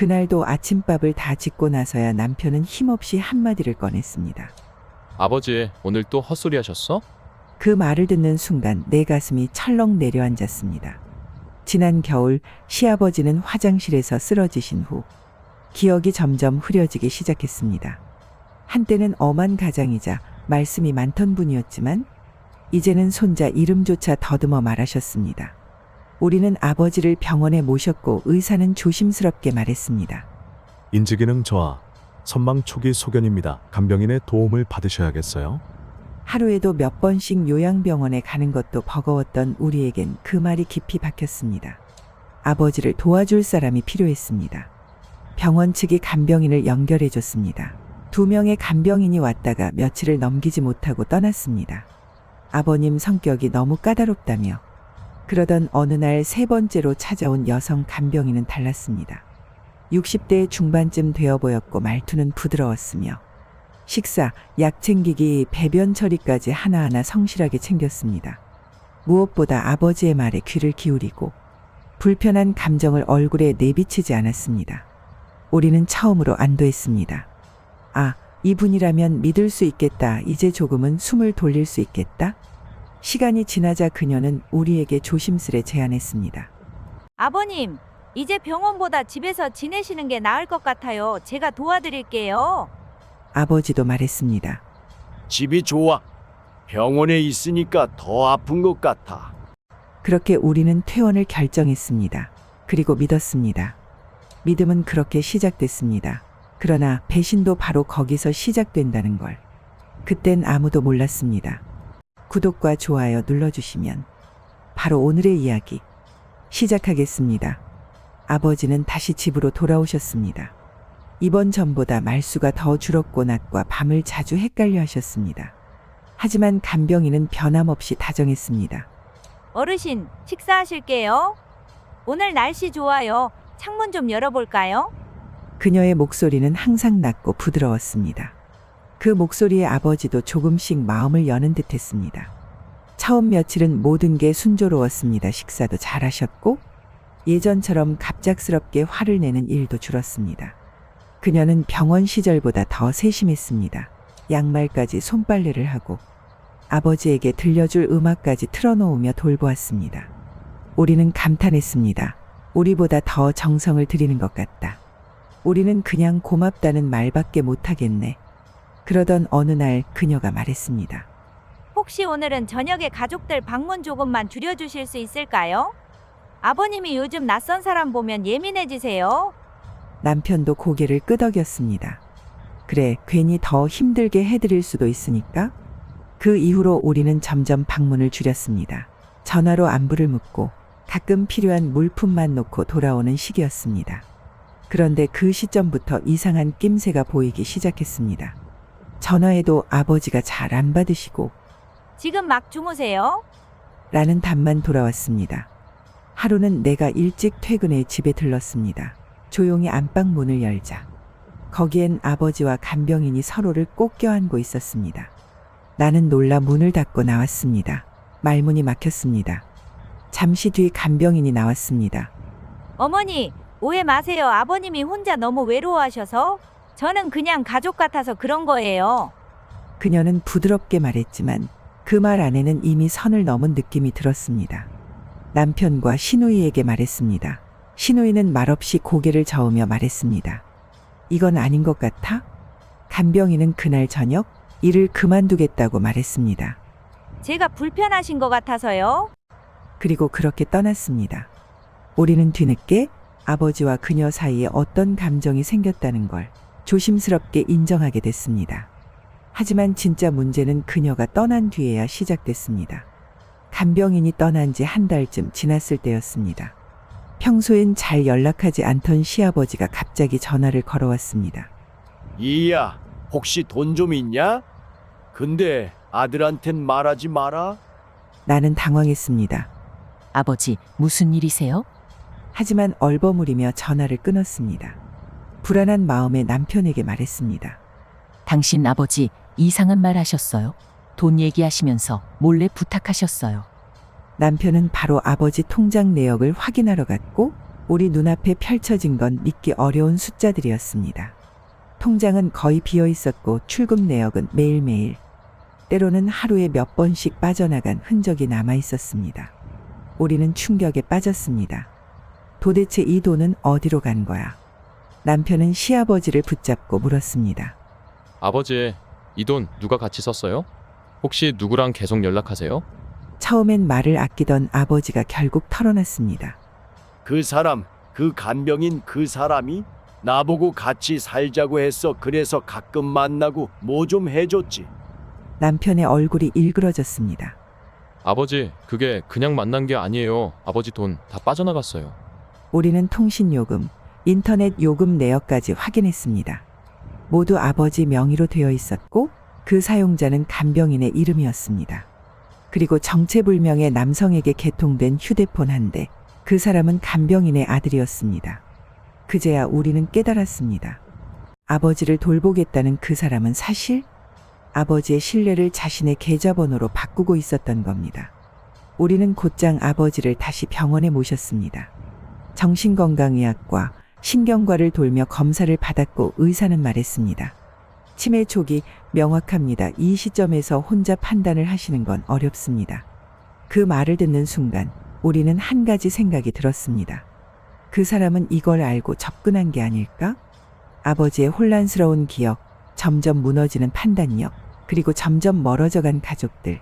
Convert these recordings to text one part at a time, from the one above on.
그날도 아침밥을 다 짓고 나서야 남편은 힘없이 한마디를 꺼냈습니다. 아버지, 오늘 또 헛소리 하셨어? 그 말을 듣는 순간 내 가슴이 철렁 내려앉았습니다. 지난 겨울 시아버지는 화장실에서 쓰러지신 후 기억이 점점 흐려지기 시작했습니다. 한때는 엄한 가장이자 말씀이 많던 분이었지만 이제는 손자 이름조차 더듬어 말하셨습니다. 우리는 아버지를 병원에 모셨고 의사는 조심스럽게 말했습니다. 인지기능 저하, 선망 초기 소견입니다. 간병인의 도움을 받으셔야겠어요. 하루에도 몇 번씩 요양병원에 가는 것도 버거웠던 우리에겐 그 말이 깊이 박혔습니다. 아버지를 도와줄 사람이 필요했습니다. 병원 측이 간병인을 연결해 줬습니다. 2명의 간병인이 왔다가 며칠을 넘기지 못하고 떠났습니다. 아버님 성격이 너무 까다롭다며 그러던 어느 날 3번째로 찾아온 여성 간병인은 달랐습니다. 60대 중반쯤 되어 보였고 말투는 부드러웠으며 식사, 약 챙기기, 배변 처리까지 하나하나 성실하게 챙겼습니다. 무엇보다 아버지의 말에 귀를 기울이고 불편한 감정을 얼굴에 내비치지 않았습니다. 우리는 처음으로 안도했습니다. 아, 이분이라면 믿을 수 있겠다. 이제 조금은 숨을 돌릴 수 있겠다. 시간이 지나자 그녀는 우리에게 조심스레 제안했습니다. 아버님, 이제 병원보다 집에서 지내시는 게 나을 것 같아요. 제가 도와드릴게요. 아버지도 말했습니다. 집이 좋아. 병원에 있으니까 더 아픈 것 같아. 그렇게 우리는 퇴원을 결정했습니다. 그리고 믿었습니다. 믿음은 그렇게 시작됐습니다. 그러나 배신도 바로 거기서 시작된다는 걸 그땐 아무도 몰랐습니다. 구독과 좋아요 눌러주시면 바로 오늘의 이야기 시작하겠습니다. 아버지는 다시 집으로 돌아오셨습니다. 이번 전보다 말수가 더 줄었고 낮과 밤을 자주 헷갈려 하셨습니다. 하지만 간병인은 변함없이 다정했습니다. 어르신, 식사하실게요. 오늘 날씨 좋아요. 창문 좀 열어볼까요? 그녀의 목소리는 항상 낮고 부드러웠습니다. 그 목소리에 아버지도 조금씩 마음을 여는 듯 했습니다. 처음 며칠은 모든 게 순조로웠습니다. 식사도 잘하셨고 예전처럼 갑작스럽게 화를 내는 일도 줄었습니다. 그녀는 병원 시절보다 더 세심했습니다. 양말까지 손빨래를 하고 아버지에게 들려줄 음악까지 틀어놓으며 돌보았습니다. 우리는 감탄했습니다. 우리보다 더 정성을 들이는 것 같다. 우리는 그냥 고맙다는 말밖에 못하겠네. 그러던 어느 날 그녀가 말했습니다. 혹시 오늘은 저녁에 가족들 방문 조금만 줄여주실 수 있을까요? 아버님이 요즘 낯선 사람 보면 예민해지세요. 남편도 고개를 끄덕였습니다. 그래, 괜히 더 힘들게 해드릴 수도 있으니까. 그 이후로 우리는 점점 방문을 줄였습니다. 전화로 안부를 묻고 가끔 필요한 물품만 놓고 돌아오는 시기였습니다. 그런데 그 시점부터 이상한 낌새가 보이기 시작했습니다. 전화해도 아버지가 잘 안 받으시고 지금 막 주무세요? 라는 답만 돌아왔습니다. 하루는 내가 일찍 퇴근해 집에 들렀습니다. 조용히 안방 문을 열자 거기엔 아버지와 간병인이 서로를 꼭 껴안고 있었습니다. 나는 놀라 문을 닫고 나왔습니다. 말문이 막혔습니다. 잠시 뒤 간병인이 나왔습니다. 어머니, 오해 마세요. 아버님이 혼자 너무 외로워하셔서 저는 그냥 가족 같아서 그런 거예요. 그녀는 부드럽게 말했지만 그 말 안에는 이미 선을 넘은 느낌이 들었습니다. 남편과 시누이에게 말했습니다. 시누이는 말없이 고개를 저으며 말했습니다. 이건 아닌 것 같아? 간병인은 그날 저녁 일을 그만두겠다고 말했습니다. 제가 불편하신 것 같아서요. 그리고 그렇게 떠났습니다. 우리는 뒤늦게 아버지와 그녀 사이에 어떤 감정이 생겼다는 걸 조심스럽게 인정하게 됐습니다. 하지만 진짜 문제는 그녀가 떠난 뒤에야 시작됐습니다. 간병인이 떠난 지 한 달쯤 지났을 때였습니다. 평소엔 잘 연락하지 않던 시아버지가 갑자기 전화를 걸어왔습니다. 이야, 혹시 돈 좀 있냐? 근데 아들한텐 말하지 마라. 나는 당황했습니다. 아버지, 무슨 일이세요? 하지만 얼버무리며 전화를 끊었습니다. 불안한 마음에 남편에게 말했습니다. 당신 아버지 이상한 말 하셨어요. 돈 얘기하시면서 몰래 부탁하셨어요. 남편은 바로 아버지 통장 내역을 확인하러 갔고 우리 눈앞에 펼쳐진 건 믿기 어려운 숫자들이었습니다. 통장은 거의 비어 있었고 출금 내역은 매일매일, 때로는 하루에 몇 번씩 빠져나간 흔적이 남아 있었습니다. 우리는 충격에 빠졌습니다. 도대체 이 돈은 어디로 간 거야? 남편은 시아버지를 붙잡고 물었습니다. 아버지, 이 돈 누가 같이 썼어요? 혹시 누구랑 계속 연락하세요? 처음엔 말을 아끼던 아버지가 결국 털어놨습니다. 그 사람, 그 간병인 그 사람이 나보고 같이 살자고 했어. 그래서 가끔 만나고 뭐 좀 해줬지. 남편의 얼굴이 일그러졌습니다. 아버지, 그게 그냥 만난 게 아니에요. 아버지 돈 다 빠져나갔어요. 우리는 통신요금, 인터넷 요금 내역까지 확인했습니다. 모두 아버지 명의로 되어 있었고 그 사용자는 간병인의 이름이었습니다. 그리고 정체불명의 남성에게 개통된 휴대폰 한 대, 그 사람은 간병인의 아들이었습니다. 그제야 우리는 깨달았습니다. 아버지를 돌보겠다는 그 사람은 사실 아버지의 신뢰를 자신의 계좌번호로 바꾸고 있었던 겁니다. 우리는 곧장 아버지를 다시 병원에 모셨습니다. 정신건강의학과, 신경과를 돌며 검사를 받았고 의사는 말했습니다. 치매 초기 명확합니다. 이 시점에서 혼자 판단을 하시는 건 어렵습니다. 그 말을 듣는 순간 우리는 한 가지 생각이 들었습니다. 그 사람은 이걸 알고 접근한 게 아닐까? 아버지의 혼란스러운 기억, 점점 무너지는 판단력, 그리고 점점 멀어져간 가족들.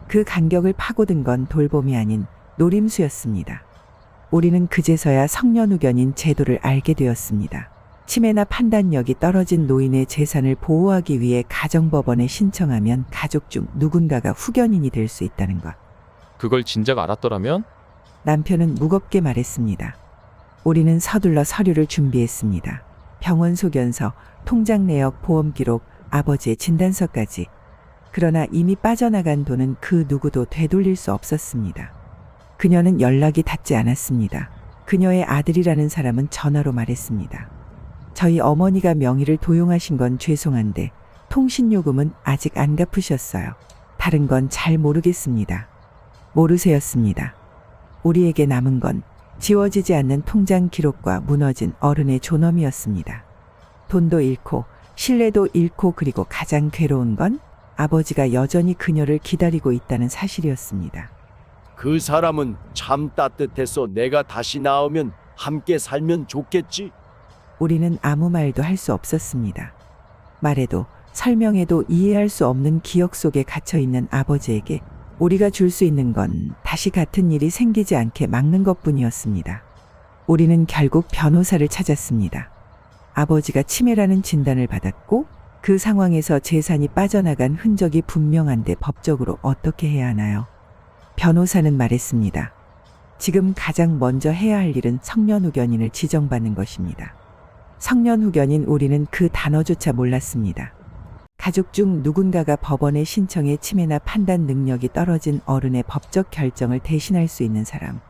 그 간격을 파고든 건 돌봄이 아닌 노림수였습니다. 우리는 그제서야 성년후견인 제도를 알게 되었습니다. 치매나 판단력이 떨어진 노인의 재산을 보호하기 위해 가정법원에 신청하면 가족 중 누군가가 후견인이 될 수 있다는 것. 그걸 진작 알았더라면? 남편은 무겁게 말했습니다. 우리는 서둘러 서류를 준비했습니다. 병원 소견서, 통장 내역, 보험 기록, 아버지의 진단서까지. 그러나 이미 빠져나간 돈은 그 누구도 되돌릴 수 없었습니다. 그녀는 연락이 닿지 않았습니다. 그녀의 아들이라는 사람은 전화로 말했습니다. 저희 어머니가 명의를 도용하신 건 죄송한데 통신요금은 아직 안 갚으셨어요. 다른 건 잘 모르겠습니다. 모르세였습니다. 우리에게 남은 건 지워지지 않는 통장 기록과 무너진 어른의 존엄이었습니다. 돈도 잃고 신뢰도 잃고 그리고 가장 괴로운 건 아버지가 여전히 그녀를 기다리고 있다는 사실이었습니다. 그 사람은 참 따뜻했어. 내가 다시 나오면 함께 살면 좋겠지. 우리는 아무 말도 할 수 없었습니다. 말해도 설명해도 이해할 수 없는 기억 속에 갇혀있는 아버지에게 우리가 줄 수 있는 건 다시 같은 일이 생기지 않게 막는 것뿐이었습니다. 우리는 결국 변호사를 찾았습니다. 아버지가 치매라는 진단을 받았고 그 상황에서 재산이 빠져나간 흔적이 분명한데 법적으로 어떻게 해야 하나요? 변호사는 말했습니다. 지금 가장 먼저 해야 할 일은 성년후견인을 지정받는 것입니다. 성년후견인, 우리는 그 단어조차 몰랐습니다. 가족 중 누군가가 법원에 신청해 치매나 판단 능력이 떨어진 어른의 법적 결정을 대신할 수 있는 사람.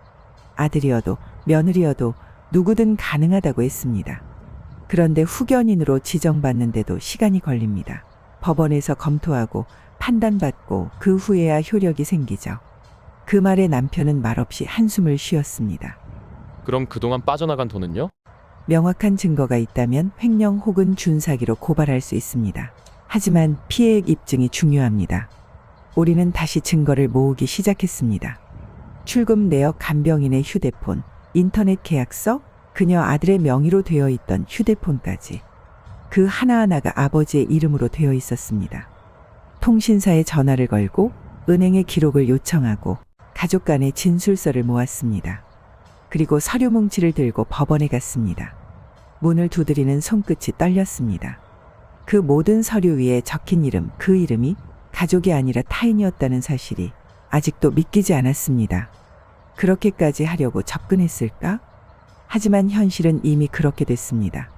아들이어도 며느리여도 누구든 가능하다고 했습니다. 그런데 후견인으로 지정받는데도 시간이 걸립니다. 법원에서 검토하고 판단받고 그 후에야 효력이 생기죠. 그 말에 남편은 말없이 한숨을 쉬었습니다. 그럼 그동안 빠져나간 돈은요? 명확한 증거가 있다면 횡령 혹은 준사기로 고발할 수 있습니다. 하지만 피해액 입증이 중요합니다. 우리는 다시 증거를 모으기 시작했습니다. 출금 내역, 간병인의 휴대폰, 인터넷 계약서, 그녀 아들의 명의로 되어 있던 휴대폰까지. 그 하나하나가 아버지의 이름으로 되어 있었습니다. 통신사에 전화를 걸고 은행의 기록을 요청하고 가족 간의 진술서를 모았습니다. 그리고 서류 뭉치를 들고 법원에 갔습니다. 문을 두드리는 손끝이 떨렸습니다. 그 모든 서류 위에 적힌 이름, 그 이름이 가족이 아니라 타인이었다는 사실이 아직도 믿기지 않았습니다. 그렇게까지 하려고 접근했을까? 하지만 현실은 이미 그렇게 됐습니다.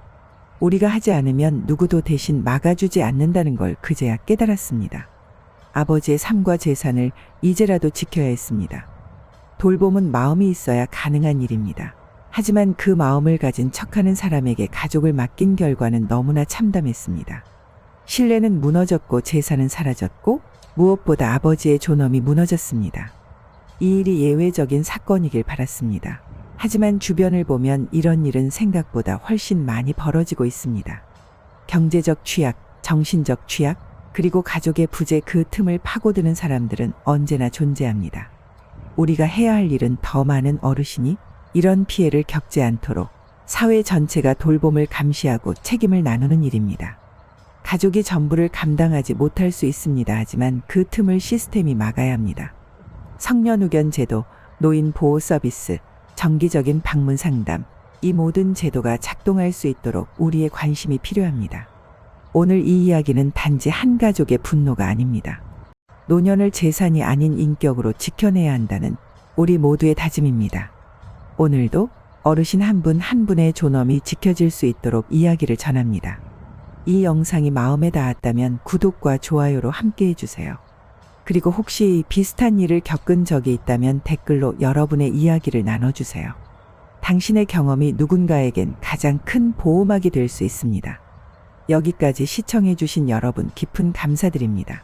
우리가 하지 않으면 누구도 대신 막아주지 않는다는 걸 그제야 깨달았습니다. 아버지의 삶과 재산을 이제라도 지켜야 했습니다. 돌봄은 마음이 있어야 가능한 일입니다. 하지만 그 마음을 가진 척하는 사람에게 가족을 맡긴 결과는 너무나 참담했습니다. 신뢰는 무너졌고 재산은 사라졌고 무엇보다 아버지의 존엄이 무너졌습니다. 이 일이 예외적인 사건이길 바랐습니다. 하지만 주변을 보면 이런 일은 생각보다 훨씬 많이 벌어지고 있습니다. 경제적 취약, 정신적 취약, 그리고 가족의 부재 그 틈을 파고드는 사람들은 언제나 존재합니다. 우리가 해야 할 일은 더 많은 어르신이 이런 피해를 겪지 않도록 사회 전체가 돌봄을 감시하고 책임을 나누는 일입니다. 가족이 전부를 감당하지 못할 수 있습니다. 하지만 그 틈을 시스템이 막아야 합니다. 성년후견 제도, 노인 보호 서비스, 정기적인 방문 상담, 이 모든 제도가 작동할 수 있도록 우리의 관심이 필요합니다. 오늘 이 이야기는 단지 한 가족의 분노가 아닙니다. 노년을 재산이 아닌 인격으로 지켜내야 한다는 우리 모두의 다짐입니다. 오늘도 어르신 한 분 한 분의 존엄이 지켜질 수 있도록 이야기를 전합니다. 이 영상이 마음에 닿았다면 구독과 좋아요로 함께 해주세요. 그리고 혹시 비슷한 일을 겪은 적이 있다면 댓글로 여러분의 이야기를 나눠주세요. 당신의 경험이 누군가에겐 가장 큰 보호막이 될 수 있습니다. 여기까지 시청해주신 여러분 깊은 감사드립니다.